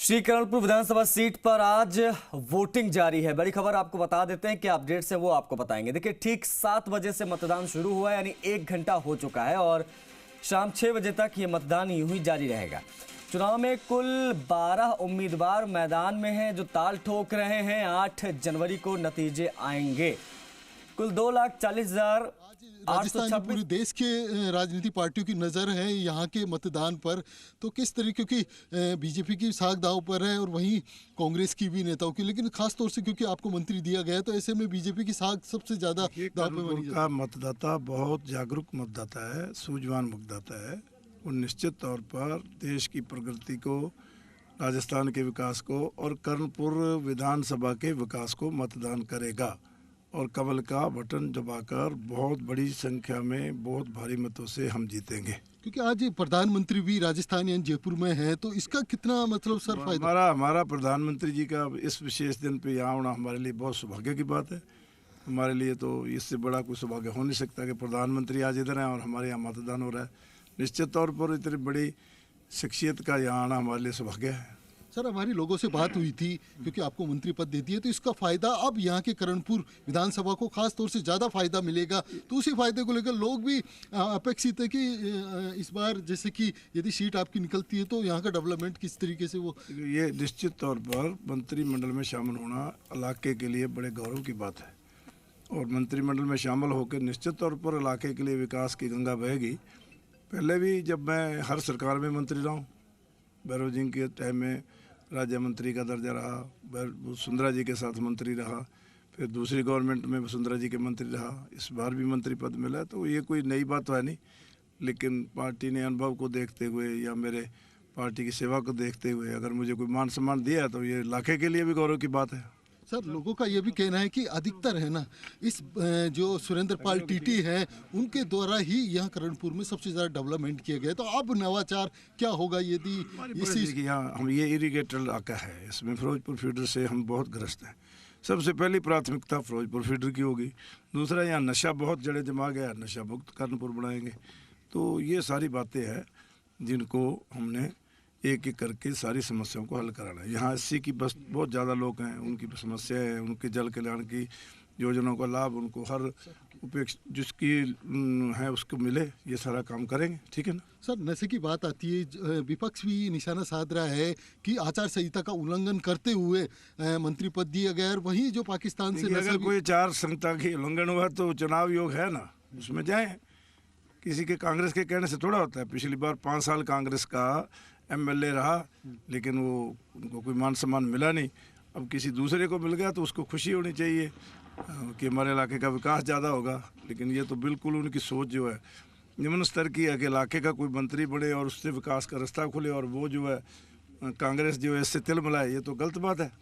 श्रीकरणपुर विधानसभा seat पर आज voting जारी है। बड़ी खबर आपको बता देते हैं कि अपडेट्स है वो आपको बताएंगे। देखिए, ठीक 7 बजे से मतदान शुरू हुआ है, यानी 1 घंटा हो चुका है और शाम 6 बजे तक ये मतदान यूं ही जारी रहेगा। चुनाव में कुल 12 उम्मीदवार मैदान में हैं जो ताल ठोक रहे हैं। 8 जनवरी को नतीजे आएंगे। कुल 2,40,000। राजस्थान के पूरे देश के राजनीतिक पार्टियों की नज़र है यहाँ के मतदान पर, तो किस तरीके की बीजेपी की साख दाव पर है और वहीं कांग्रेस की भी नेताओं की, लेकिन खास तौर से क्योंकि आपको मंत्री दिया गया है तो ऐसे में बीजेपी की साख सबसे ज़्यादा दाव पे बनी का मतदाता बहुत जागरूक मतदाता है, सूझवान मतदाता है। वो निश्चित तौर पर देश की प्रगति को, राजस्थान के विकास को और कर्णपुर विधानसभा के विकास को मतदान करेगा और कमल का बटन दबाकर बहुत बड़ी संख्या में बहुत भारी मतों से हम जीतेंगे। क्योंकि आज प्रधानमंत्री भी राजस्थान यानी जयपुर में है, तो इसका कितना मतलब सर फायदा? हमारा प्रधानमंत्री जी का इस विशेष दिन पे यहाँ आना हमारे लिए बहुत सौभाग्य की बात है। हमारे लिए तो इससे बड़ा कोई सौभाग्य हो नहीं सकता कि प्रधानमंत्री आज इधर हैं और हमारे यहाँ मतदान हो रहा है। निश्चित तौर पर इतनी बड़ी शख्सियत का यहाँ आना हमारे लिए सौभाग्य है। सर, हमारी लोगों से बात हुई थी क्योंकि आपको मंत्री पद दे दिए, तो इसका फायदा अब यहाँ के करणपुर विधानसभा को खास तौर से ज़्यादा फायदा मिलेगा, तो उसी फायदे को लेकर लोग भी अपेक्षित है कि इस बार जैसे कि यदि सीट आपकी निकलती है तो यहाँ का डेवलपमेंट किस तरीके से वो। ये निश्चित तौर पर मंत्रिमंडल में शामिल होना इलाके के लिए बड़े गौरव की बात है और मंत्रिमंडल में शामिल होकर निश्चित तौर पर इलाके के लिए विकास की गंगा बहेगी। पहले भी जब मैं हर सरकार में मंत्री रहा हूँ, भैरव जी के टाइम में राज्य मंत्री का दर्जा रहा, वसुंधरा जी के साथ मंत्री रहा, फिर दूसरी गवर्नमेंट में वसुंधरा जी के मंत्री रहा, इस बार भी मंत्री पद मिला। तो ये कोई नई बात तो है नहीं, लेकिन पार्टी ने अनुभव को देखते हुए या मेरे पार्टी की सेवा को देखते हुए अगर मुझे कोई मान सम्मान दिया है तो ये इलाके के लिए भी गौरव की बात है। सर, लोगों का ये भी कहना है कि अधिकतर है ना इस जो सुरेंद्र पाल टीटी है उनके द्वारा ही यहाँ करणपुर में सबसे ज़्यादा डेवलपमेंट किया गया है, तो अब नवाचार क्या होगा यदि इसी यहाँ हम ये इरीगेटेड इलाका है, इसमें फिरोजपुर फीडर से हम बहुत ग्रस्त हैं। सबसे पहली प्राथमिकता फिरोजपुर फीडर की होगी। दूसरा, यहाँ नशा बहुत जड़े जमा गया, नशा मुक्त कर्णपुर बनाएंगे। तो ये सारी बातें हैं जिनको हमने एक एक करके सारी समस्याओं को हल कराना है। यहाँ 80 की बस बहुत ज़्यादा लोग हैं, उनकी समस्या है, उनके जल कल्याण की योजनाओं का लाभ उनको हर जिसकी है उसको मिले, ये सारा काम करेंगे। ठीक है ना सर? नशे की बात आती है, विपक्ष भी निशाना साध रहा है कि आचार संहिता का उल्लंघन करते हुए मंत्री पद दिया गया और वहीं जो पाकिस्तान से अगर कोई आचार संहिता की उल्लंघन हुआ तो चुनाव योग है ना, उसमें जाए। किसी के कांग्रेस के कहने से थोड़ा होता है। पिछली बार 5 साल कांग्रेस का MLA रहा, लेकिन वो उनको कोई मान सम्मान मिला नहीं। अब किसी दूसरे को मिल गया तो उसको खुशी होनी चाहिए कि हमारे इलाके का विकास ज़्यादा होगा। लेकिन ये तो बिल्कुल उनकी सोच जो है निम्न स्तर की है कि इलाके का कोई मंत्री बने और उससे विकास का रास्ता खुले, और वो जो है कांग्रेस जो है इससे तिल मिलाए, ये तो गलत बात है।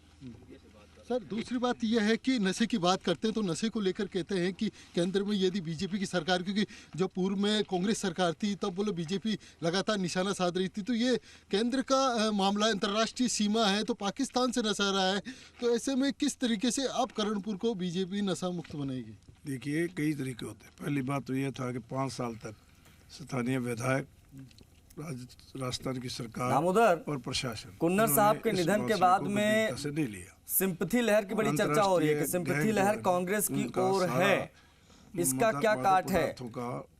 सर, दूसरी बात यह है कि नशे की बात करते हैं तो नशे को लेकर कहते हैं कि केंद्र में यदि बीजेपी की सरकार, क्योंकि जब पूर्व में कांग्रेस सरकार थी तब बोले बीजेपी लगातार निशाना साध रही थी, तो ये केंद्र का मामला अंतर्राष्ट्रीय सीमा है तो पाकिस्तान से नशा रहा है, तो ऐसे में किस तरीके से अब करणपुर को बीजेपी नशा मुक्त बनाएगी? देखिए, कई तरीके होते हैं। पहली बात तो ये था कि 5 साल तक स्थानीय विधायक, राजस्थान की सरकार और प्रशासन, कुन्नर साहब के निधन के बाद में नहीं लिया। सिंपथी लहर की बड़ी चर्चा हो रही है कि सिंपथी लहर कांग्रेस की ओर है, इसका क्या काट है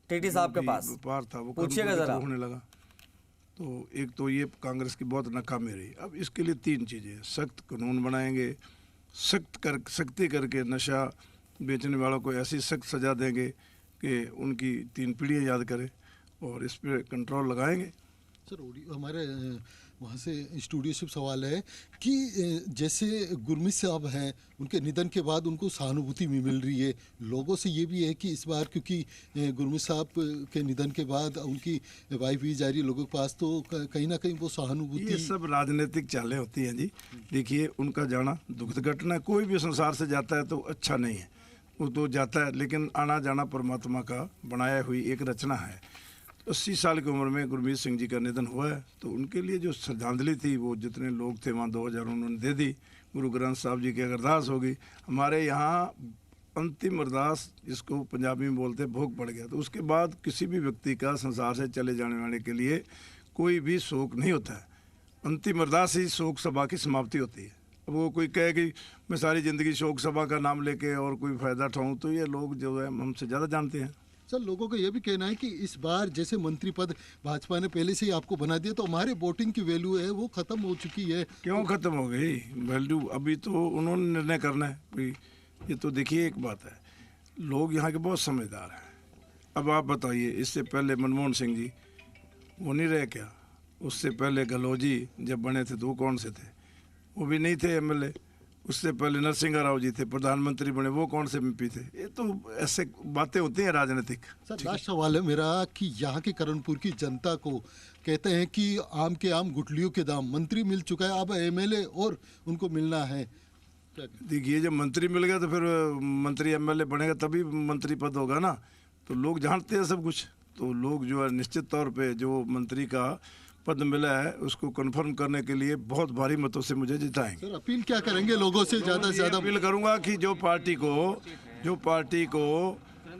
टीटी साहब के पास? था वो पूछिएगा जरा। होने लगा तो एक तो ये कांग्रेस की बहुत नाकामी रही। अब इसके लिए 3 चीज़ें, सख्त कानून बनाएंगे, सख्ती करके नशा बेचने वालों को ऐसी सख्त सजा देंगे कि उनकी 3 पीढ़ियाँ याद करें, और इस पर कंट्रोल लगाएंगे। सर, हमारे वहाँ से स्टूडियो से सवाल है कि जैसे गुरमीत साहब हैं, उनके निधन के बाद उनको सहानुभूति भी मिल रही है, लोगों से ये भी है कि इस बार क्योंकि गुरमीत साहब के निधन के बाद उनकी वाइफ भी जा रही है लोगों के पास, तो कहीं ना कहीं वो सहानुभूति। ये सब राजनीतिक चालें होती हैं जी। देखिए, उनका जाना दुखद घटना, कोई भी संसार से जाता है तो अच्छा नहीं है, वो तो जाता है, लेकिन आना जाना परमात्मा का बनाया हुई एक रचना है। 80 साल की उम्र में गुरमीत सिंह जी का निधन हुआ है, तो उनके लिए जो श्रद्धांजलि थी वो जितने लोग थे वहाँ 2000 उन्होंने दे दी। गुरु ग्रंथ साहब जी की अरदास होगी। हमारे यहाँ अंतिम अरदास, जिसको पंजाबी में बोलते हैं, भोग पड़ गया, तो उसके बाद किसी भी व्यक्ति का संसार से चले जाने वाले के लिए कोई भी शोक नहीं होता है। अंतिम अरदास ही शोक सभा की समाप्ति होती है। अब वो कोई कहे कि मैं सारी ज़िंदगी शोक सभा का नाम लेके और कोई फ़ायदा उठाऊँ, तो ये लोग जो है हमसे ज़्यादा जानते हैं। सर, लोगों का यह भी कहना है कि इस बार जैसे मंत्री पद भाजपा ने पहले से ही आपको बना दिया, तो हमारे वोटिंग की वैल्यू है वो खत्म हो चुकी है। क्यों ख़त्म हो गई वैल्यू? अभी तो उन्होंने निर्णय करना है कोई। ये तो देखिए, एक बात है, लोग यहाँ के बहुत समझदार हैं। अब आप बताइए, इससे पहले मनमोहन सिंह जी वो नहीं रहे क्या? उससे पहले गहलोजी जब बने थे तो वो कौन से थे? वो भी नहीं थे एमएलए। उससे पहले नरसिंह राव जी थे, प्रधानमंत्री बने, वो कौन से एमपी थे? ये तो ऐसे बातें होती हैं राजनीतिक। सर, लास्ट सवाल है मेरा कि यहाँ के करणपुर की जनता को कहते हैं कि आम के आम गुठलियों के दाम, मंत्री मिल चुका है, अब एमएलए और उनको मिलना है। देखिए, जब मंत्री मिल गया तो फिर मंत्री एमएलए बनेगा तभी मंत्री पद होगा ना। तो लोग जानते हैं सब कुछ। तो लोग जो है निश्चित तौर पे जो मंत्री का पद मिला है उसको कंफर्म करने के लिए बहुत भारी मतों से मुझे जिताएंगे। सर, अपील क्या करेंगे लोगों से? ज़्यादा से ज़्यादा अपील करूंगा कि जो पार्टी को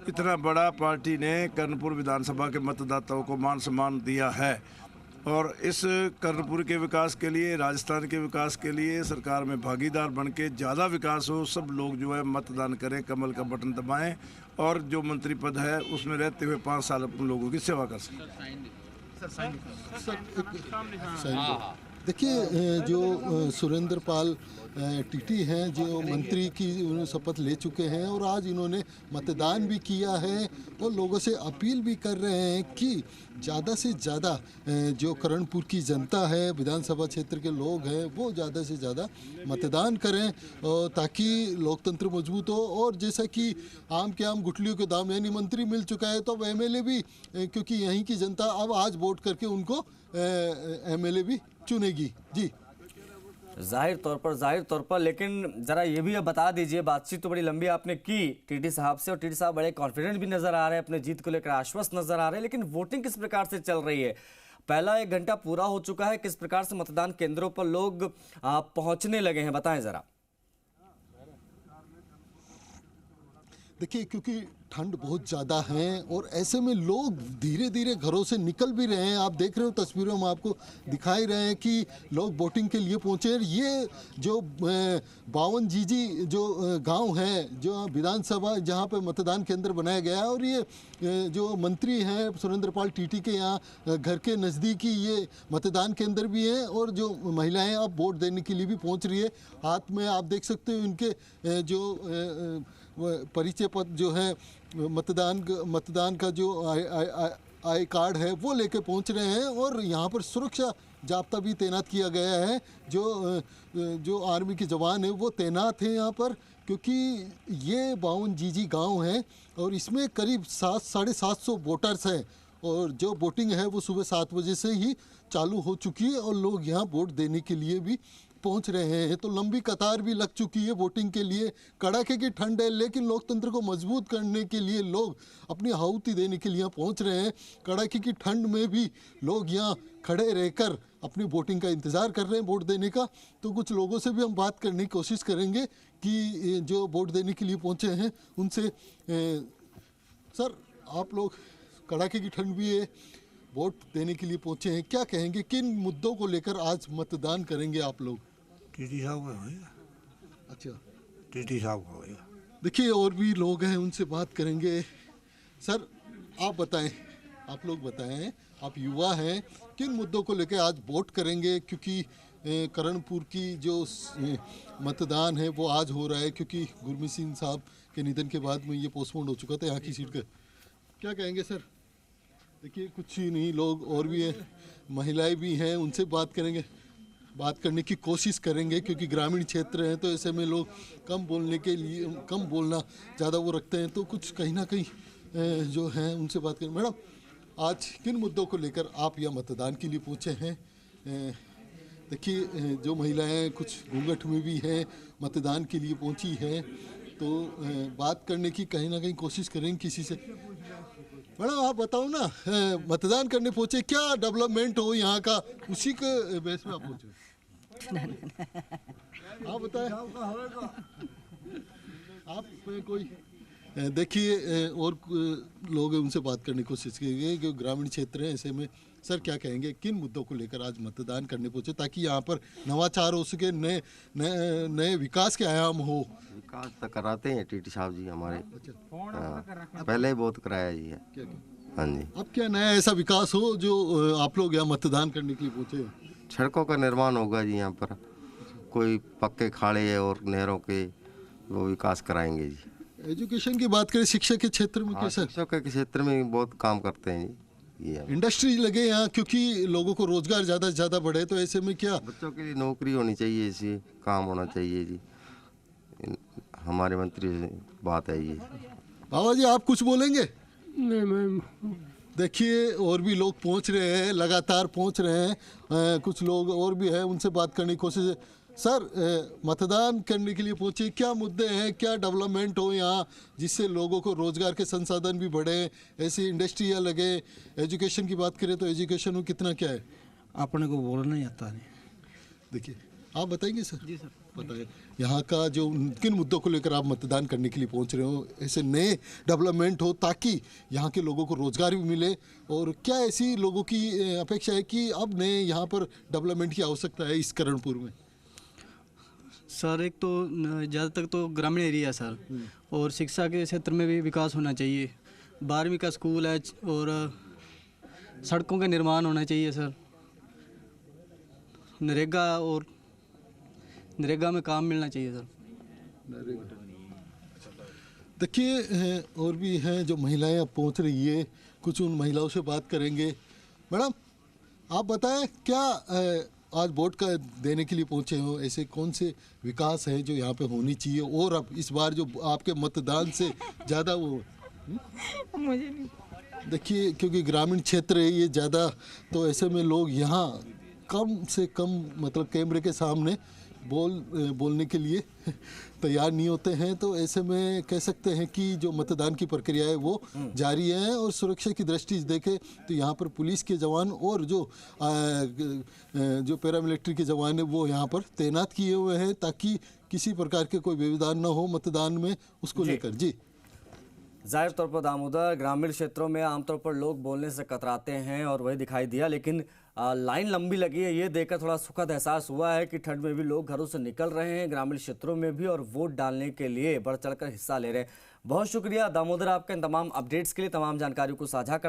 इतना बड़ा पार्टी ने कर्णपुर विधानसभा के मतदाताओं को मान सम्मान दिया है, और इस कर्णपुर के विकास के लिए, राजस्थान के विकास के लिए सरकार में भागीदार बन के ज़्यादा विकास हो, सब लोग जो है मतदान करें, कमल का बटन दबाएं, और जो मंत्री पद है उसमें रहते हुए 5 साल उन लोगों की सेवा कर सकें। देखिए, जो सुरेंद्र पाल टीटी हैं, जो मंत्री की उन्होंने शपथ ले चुके हैं और आज इन्होंने मतदान भी किया है और लोगों से अपील भी कर रहे हैं कि ज़्यादा से ज़्यादा जो करणपुर की जनता है, विधानसभा क्षेत्र के लोग हैं, वो ज़्यादा से ज़्यादा मतदान करें ताकि लोकतंत्र मजबूत हो। और जैसा कि आम के आम गुठलियों के दाम, यानी मंत्री मिल चुका है तो अब एमएलए भी, क्योंकि यहीं की जनता अब आज वोट करके उनको एमएलए भी चुनेगी। जी, जाहिर तौर पर लेकिन जरा ये भी अब बता दीजिए, बातचीत तो बड़ी लंबी आपने की टीटी साहब से, और टीटी साहब बड़े कॉन्फिडेंट भी नजर आ रहे हैं, अपने जीत को लेकर आश्वस्त नजर आ रहे हैं, लेकिन वोटिंग किस प्रकार से चल रही है? पहला 1 घंटा पूरा हो चुका है, किस प्रकार से मतदान केंद्रों पर लोग पहुंचने लगे हैं, बताएं जरा। देखिए, क्योंकि ठंड बहुत ज़्यादा है और ऐसे में लोग धीरे धीरे घरों से निकल भी रहे हैं। आप देख रहे हो तस्वीरों में, आपको दिखाई रहे हैं कि लोग वोटिंग के लिए पहुंचे हैं। ये जो 52 जीजी जो गांव है, जो विधानसभा जहां पे मतदान केंद्र बनाया गया है, और ये जो मंत्री हैं सुरेंद्र पाल टीटी के यहाँ घर के नज़दीकी ये मतदान केंद्र भी है, और जो महिलाएँ अब वोट देने के लिए भी पहुँच रही है। हाथ में आप देख सकते हो इनके जो परिचय पत्र जो है, मतदान का जो आई कार्ड है वो लेके पहुंच रहे हैं, और यहाँ पर सुरक्षा जाब्ता भी तैनात किया गया है। जो आर्मी के जवान हैं वो तैनात हैं यहाँ पर, क्योंकि ये 52 जीजी गांव है और इसमें करीब 700-750 वोटर्स हैं, और जो वोटिंग है वो सुबह 7 बजे से ही चालू हो चुकी है और लोग यहाँ वोट देने के लिए भी पहुंच रहे हैं। तो लंबी कतार भी लग चुकी है वोटिंग के लिए। कड़ाके की ठंड है, लेकिन लोकतंत्र को मजबूत करने के लिए लोग अपनी आहुति देने के लिए यहाँ पहुंच रहे हैं। कड़ाके की ठंड में भी लोग यहाँ खड़े रहकर अपनी वोटिंग का इंतज़ार कर रहे हैं, वोट देने का। तो कुछ लोगों से भी हम बात करने की कोशिश करेंगे कि जो वोट देने के लिए पहुँचे हैं उनसे। सर, आप लोग, कड़ाके की ठंड भी है, वोट देने के लिए पहुँचे हैं, क्या कहेंगे, किन मुद्दों को लेकर आज मतदान करेंगे आप लोग? टीटी साहब का होगा। अच्छा, टीटी साहब का होगा। देखिए, और भी लोग हैं, उनसे बात करेंगे। सर, आप बताएं, आप लोग बताएं, आप युवा हैं, किन मुद्दों को लेकर आज वोट करेंगे? क्योंकि करणपुर की जो मतदान है वो आज हो रहा है, क्योंकि गुरमीत सिंह साहब के निधन के बाद में ये पोस्टपोन हो चुका था यहाँ की सीट का। क्या कहेंगे सर? देखिए, कुछ ही नहीं, लोग और भी हैं, महिलाएं भी हैं, उनसे बात करेंगे, बात करने की कोशिश करेंगे, क्योंकि ग्रामीण क्षेत्र हैं तो ऐसे में लोग कम बोलना ज़्यादा वो रखते हैं। तो कुछ कहीं ना कहीं जो हैं उनसे बात करें। मैडम, आज किन मुद्दों को लेकर आप यहाँ मतदान के लिए पहुँचे हैं? देखिए, जो महिलाएं कुछ घूंघट में भी हैं, मतदान के लिए पहुँची हैं, तो बात करने की कहीं ना कहीं कोशिश करेंगे किसी से। मैडम, आप बताओ ना, मतदान करने पहुँचे, क्या डेवलपमेंट हो यहाँ का, उसी के बेस में आप पहुँचे? आप बताएं, आप कोई देखिए, और लोग हैं, उनसे बात करने की कोशिश करेंगे, जो ग्रामीण क्षेत्र है, ऐसे में सर क्या कहेंगे, किन मुद्दों को लेकर आज मतदान करने पहुंचे ताकि यहाँ पर नवाचार हो सके, नए नए नए विकास के आयाम हो? विकास तो कराते हैं टीटी साहब जी हमारे। हाँ, पहले ही बहुत कराया जी है। क्या क्या? हाँ जी। अब क्या नया ऐसा विकास हो जो आप लोग यहाँ मतदान करने के लिए पहुंचे हो? सड़कों का निर्माण होगा जी यहाँ पर, कोई पक्के खाड़े और नहरों के वो विकास कराएंगे जी। एजुकेशन की बात करें, शिक्षा के क्षेत्र में हाँ, कैसा? शिक्षा के क्षेत्र में बहुत काम करते हैं जी ये। इंडस्ट्री लगे यहाँ, क्योंकि लोगों को रोजगार ज़्यादा से ज़्यादा बढ़े, तो ऐसे में क्या बच्चों के लिए नौकरी होनी चाहिए, इसी काम होना चाहिए जी। हमारे मंत्री से बात है ये। बाबा जी आप कुछ बोलेंगे? नहीं मैम, देखिए और भी लोग पहुंच रहे हैं, लगातार पहुंच रहे हैं। कुछ लोग और भी हैं, उनसे बात करने की कोशिश है। सर मतदान करने के लिए पहुंचे, क्या मुद्दे हैं, क्या डेवलपमेंट हो यहाँ जिससे लोगों को रोजगार के संसाधन भी बढ़े, ऐसी इंडस्ट्रियाँ लगे? एजुकेशन की बात करें तो एजुकेशन में कितना क्या है? अपने को बोलना नहीं आता नहीं। देखिए आप बताएंगे सर। जी सर। बताइए यहाँ का जो किन मुद्दों को लेकर आप मतदान करने के लिए पहुंच रहे हो, ऐसे नए डेवलपमेंट हो ताकि यहाँ के लोगों को रोजगार भी मिले, और क्या ऐसी लोगों की अपेक्षा है कि अब नए यहाँ पर डेवलपमेंट की आवश्यकता है इस करणपुर में? सर एक तो ज़्यादातर तो ग्रामीण एरिया है सर, और शिक्षा के क्षेत्र में भी विकास होना चाहिए। 12वीं का स्कूल है और सड़कों का निर्माण होना चाहिए सर। नरेगा में काम मिलना चाहिए सर। देखिए और भी हैं जो महिलाएं अब पहुंच रही है, कुछ उन महिलाओं से बात करेंगे। मैडम आप बताएं, क्या आज वोट का देने के लिए पहुंचे हो, ऐसे कौन से विकास है जो यहाँ पे होनी चाहिए, और अब इस बार जो आपके मतदान से ज़्यादा वो मुझे नहीं। देखिए क्योंकि ग्रामीण क्षेत्र है ये ज़्यादा, तो ऐसे में लोग यहाँ कम से कम मतलब कैमरे के सामने बोलने के लिए तैयार नहीं होते हैं। तो ऐसे में कह सकते हैं कि जो मतदान की प्रक्रिया है वो जारी है, और सुरक्षा की दृष्टि से देखें तो यहाँ पर पुलिस के जवान और जो पैरामिलिट्री के जवान है वो यहाँ पर तैनात किए हुए हैं ताकि किसी प्रकार के कोई व्यवधान न हो मतदान में, उसको लेकर। जी जाहिर तौर पर दामोदर, ग्रामीण क्षेत्रों में आमतौर पर लोग बोलने से कतराते हैं और वही दिखाई दिया, लेकिन लाइन लंबी लगी है, ये देखकर थोड़ा सुखद एहसास हुआ है कि ठंड में भी लोग घरों से निकल रहे हैं ग्रामीण क्षेत्रों में भी, और वोट डालने के लिए बढ़ चढ़कर हिस्सा ले रहे हैं। बहुत शुक्रिया दामोदर आपका इन तमाम अपडेट्स के लिए, तमाम जानकारियों को साझा करने